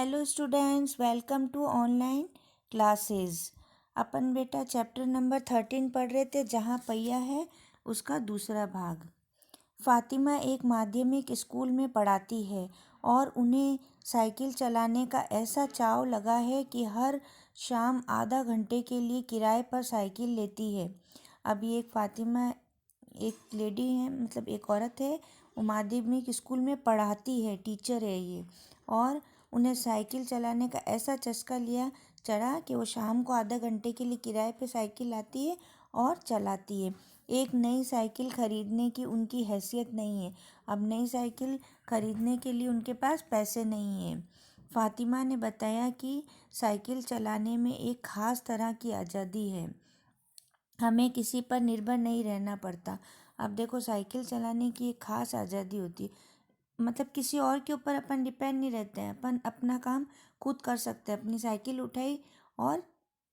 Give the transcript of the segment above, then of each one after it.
Hello students, welcome to online classes. अपन बेटा chapter number 13 पढ़ रहे थे, जहाँ पहिया है उसका दूसरा भाग। फातिमा एक माध्यमिक स्कूल में पढ़ाती है और उन्हें साइकिल चलाने का ऐसा चाव लगा है कि हर शाम आधा घंटे के लिए किराए पर साइकिल लेती है। अभी एक फातिमा एक लेडी है, मतलब एक औरत है, वो माध्यमिक स्कूल में पढ़ाती है, टीचर है ये। और उन्हें साइकिल चलाने का ऐसा चस्का चढ़ा कि वो शाम को आधा घंटे के लिए किराए पे साइकिल लाती है और चलाती है। एक नई साइकिल खरीदने की उनकी हैसियत नहीं है। अब नई साइकिल खरीदने के लिए उनके पास पैसे नहीं है। फातिमा ने बताया कि साइकिल चलाने में एक ख़ास तरह की आज़ादी है, हमें किसी पर निर्भर नहीं रहना पड़ता। अब देखो, साइकिल चलाने की एक ख़ास आज़ादी होती है, मतलब किसी और के ऊपर अपन डिपेंड नहीं रहते हैं, अपन अपना काम खुद कर सकते हैं। अपनी साइकिल उठाई और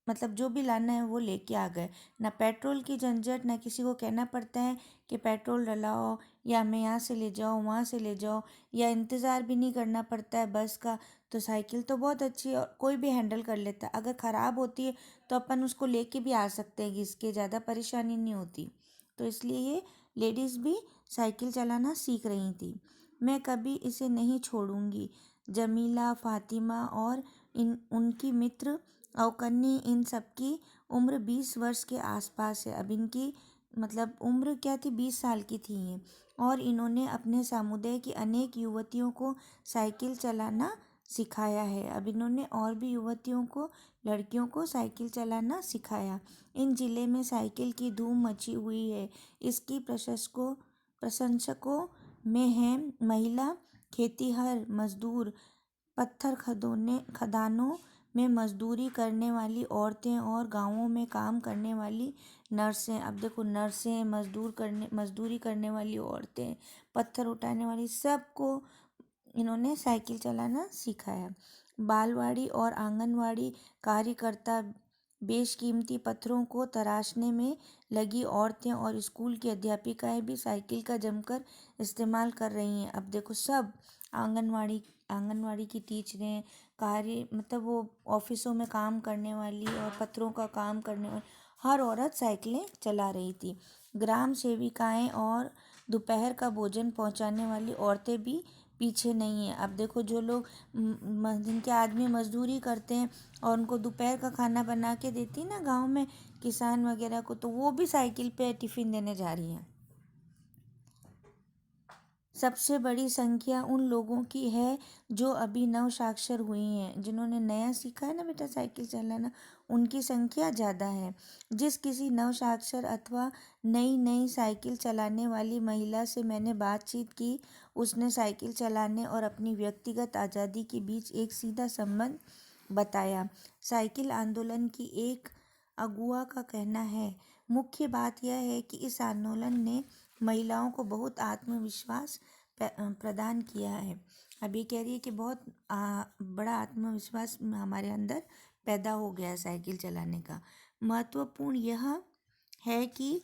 मतलब जो भी लाना है वो लेके आ गए। ना पेट्रोल की झंझट, ना किसी को कहना पड़ता है कि पेट्रोल डलाओ या हमें यहाँ से ले जाओ वहाँ से ले जाओ, या इंतज़ार भी नहीं करना पड़ता है बस का। तो साइकिल तो बहुत अच्छी है और कोई भी हैंडल कर लेता है। अगर ख़राब होती है तो अपन उसको लेके भी आ सकते हैं, इसके ज़्यादा परेशानी नहीं होती। तो इसलिए ये लेडीज़ भी साइकिल चलाना सीख रही थी। मैं कभी इसे नहीं छोड़ूंगी। जमीला, फातिमा और उनकी मित्र अवकन्नी, इन सबकी उम्र 20 वर्ष के आसपास है। अब इनकी मतलब उम्र क्या थी, 20 साल की थी ये। और इन्होंने अपने समुदाय की अनेक युवतियों को साइकिल चलाना सिखाया है। अब इन्होंने और भी युवतियों को, लड़कियों को साइकिल चलाना सिखाया। इन जिले में साइकिल की धूम मची हुई है। इसकी प्रशंसकों में हैं महिला खेतीहर मजदूर, पत्थर खदानों में मजदूरी करने वाली औरतें और गांवों में काम करने वाली नर्सें। अब देखो, नर्सें, मजदूरी करने वाली औरतें, पत्थर उठाने वाली, सबको इन्होंने साइकिल चलाना सिखाया। बालवाड़ी और आंगनवाड़ी कार्यकर्ता, बेशकीमती पत्थरों को तराशने में लगी औरतें और स्कूल की अध्यापिकाएं भी साइकिल का जमकर इस्तेमाल कर रही हैं। अब देखो, सब आंगनवाड़ी की टीचरें, मतलब वो ऑफिसों में काम करने वाली और पत्थरों का काम करने वाली हर औरत साइकिलें चला रही थी। ग्राम सेविकाएं और दोपहर का भोजन पहुंचाने वाली औरतें भी पीछे नहीं है। अब देखो, जो लोग जिनके आदमी मजदूरी करते हैं और उनको दोपहर का खाना बना के देती है ना गांव में, किसान वगैरह को, तो वो भी साइकिल पे टिफ़िन देने जा रही हैं। सबसे बड़ी संख्या उन लोगों की है जो अभी नव साक्षर हुई हैं, जिन्होंने नया सीखा है ना बेटा साइकिल चलाना, उनकी संख्या ज़्यादा है। जिस किसी नव साक्षर अथवा नई साइकिल चलाने वाली महिला से मैंने बातचीत की, उसने साइकिल चलाने और अपनी व्यक्तिगत आज़ादी के बीच एक सीधा संबंध बताया। साइकिल आंदोलन की एक अगुआ का कहना है, मुख्य बात यह है कि इस आंदोलन ने महिलाओं को बहुत आत्मविश्वास प्रदान किया है। अब ये कह रही है कि बहुत बड़ा आत्मविश्वास हमारे अंदर पैदा हो गया है साइकिल चलाने का। महत्वपूर्ण यह है कि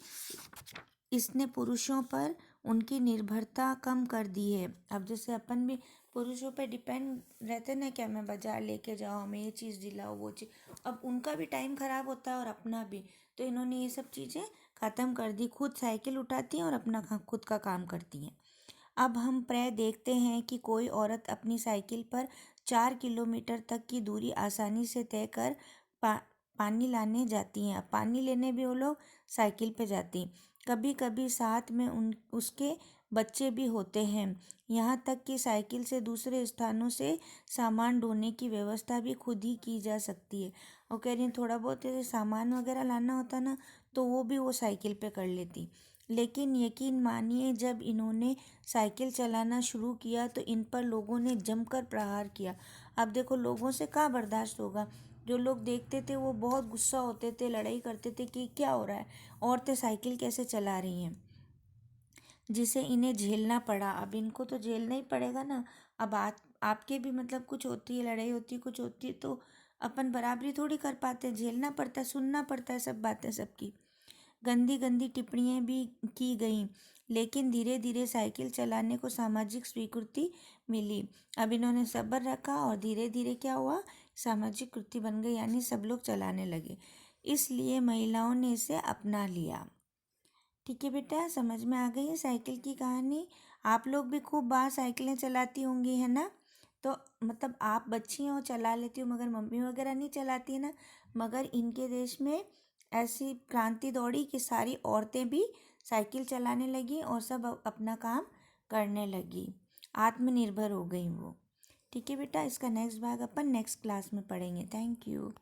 इसने पुरुषों पर उनकी निर्भरता कम कर दी है। अब जैसे अपन भी पुरुषों पे डिपेंड रहते ना, क्या मैं बाजार लेके जाओ, हमें ये चीज़ दिलाओ, वो चीज़, अब उनका भी टाइम ख़राब होता है और अपना भी। तो इन्होंने ये सब चीज़ें ख़त्म कर दी, खुद साइकिल उठाती हैं और अपना खुद का काम करती हैं। अब हम प्राय देखते हैं कि कोई औरत अपनी साइकिल पर 4 किलोमीटर तक की दूरी आसानी से तय कर पानी लाने जाती हैं। अब पानी लेने भी वो लोग साइकिल पे जाती हैं। कभी कभी साथ में उसके बच्चे भी होते हैं। यहाँ तक कि साइकिल से दूसरे स्थानों से सामान ढोने की व्यवस्था भी खुद ही की जा सकती है। और कह रही हैं थोड़ा बहुत जैसे सामान वगैरह लाना होता ना, तो वो भी वो साइकिल पे कर लेती। लेकिन यकीन मानिए, जब इन्होंने साइकिल चलाना शुरू किया तो इन पर लोगों ने जमकर प्रहार किया। अब देखो, लोगों से कहाँ बर्दाश्त होगा। जो लोग देखते थे वो बहुत गुस्सा होते थे, लड़ाई करते थे कि क्या हो रहा है, औरतें साइकिल कैसे चला रही हैं, जिसे इन्हें झेलना पड़ा। अब इनको तो झेलना ही पड़ेगा ना। अब आपके भी मतलब कुछ होती है, लड़ाई होती है, कुछ होती है, तो अपन बराबरी थोड़ी कर पाते हैं, झेलना पड़ता है, सुनना पड़ता है सब बातें सबकी। गंदी गंदी टिप्पणियाँ भी की गईं, लेकिन धीरे धीरे साइकिल चलाने को सामाजिक स्वीकृति मिली। अब इन्होंने सब्र रखा और धीरे धीरे क्या हुआ, सामाजिक कृति बन गई, यानी सब लोग चलाने लगे, इसलिए महिलाओं ने इसे अपना लिया। ठीक है बेटा, समझ में आ गई है साइकिल की कहानी। आप लोग भी खूब बार साइकिलें चलाती होंगी, है ना। तो मतलब आप बच्ची हो, चला लेती हो, मगर मम्मी वगैरह नहीं चलाती है ना। मगर इनके देश में ऐसी क्रांति दौड़ी कि सारी औरतें भी साइकिल चलाने लगी और सब अपना काम करने लगी, आत्मनिर्भर हो गई वो। ठीक है बेटा, इसका नेक्स्ट भाग अपन नेक्स्ट क्लास में पढ़ेंगे। Thank you.